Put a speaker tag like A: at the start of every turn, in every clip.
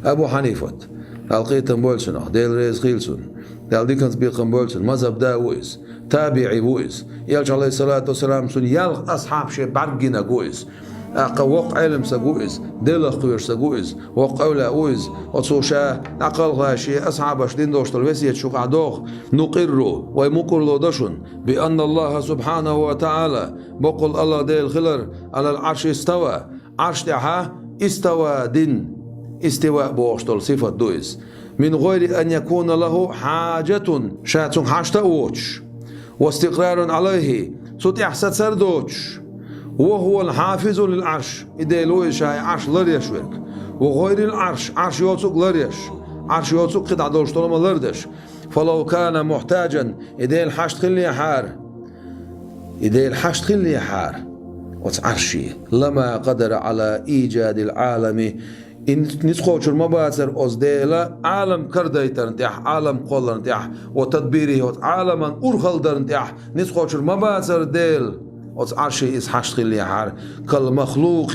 A: أبو حنيفة القيتم بولسون ديل ريز خيلسون ديل ديكنز بيقم بولسون مذهب داويس تابعي بويس يلج عليه الصلاة والسلام سن يلغ أصحاب شي برجنا جويس وق علم سجويس دل خوير سجويس وق أولى ويز وتصوشا أقل غاشي أصحاب شدين دوش الوسية شو قعدوخ نقره ويمكر له دشن بأن الله سبحانه وتعالى بقول الله ديل خلر على العرش استوى عرش تاعها استوى دين استواء بوشتل صفة دويس من غير أن يكون له حاجة شاتون حاجة أوتش واستقرار عليه صوت إحساد سردوتش وهو الحافظ للعرش إديلوي شاي عرش لريش ورك وغير العرش عرش يوتسوك لريش عرش يوتسوك قطع دوش طالما لردش فلو كان محتاجا إديل حشت خلي حار إديل حشت خلي حار وتعرشي لما قدر على إيجاد العالم إن نسخوش المباشر أصديلا عالم كرديتر نتاح عالم قولر نتاح وتدبيره عالما أرخل در نتاح نسخوش المباشر ديل وتعرشي إس حشت خلي حار كالمخلوق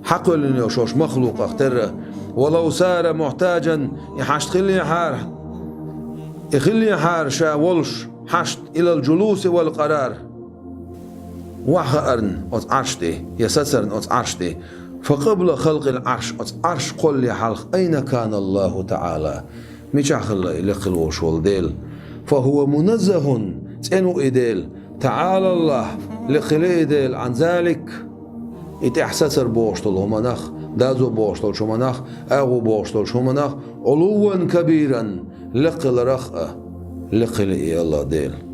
A: حقل لن يوشوش مخلوق اختر ولو صار محتاجا يحشت خلي حار يخلي حار شا ولش حشت إلى الجلوس والقرار وحقرن وتعرشتي يسسرن وتعرشتي فقبل خلق العرش عرش قل لي حلق أين كان الله تعالى مش خلق يلقل وشول ديل فهو منزه تنو إديل تعالى الله لقلي ديل عن ذلك إتحسسر بوشتل همناخ دازو بوشتل شمناخ أغو بوشتل شمناخ علوا كبيرا لقل رخأ لقل الله ديل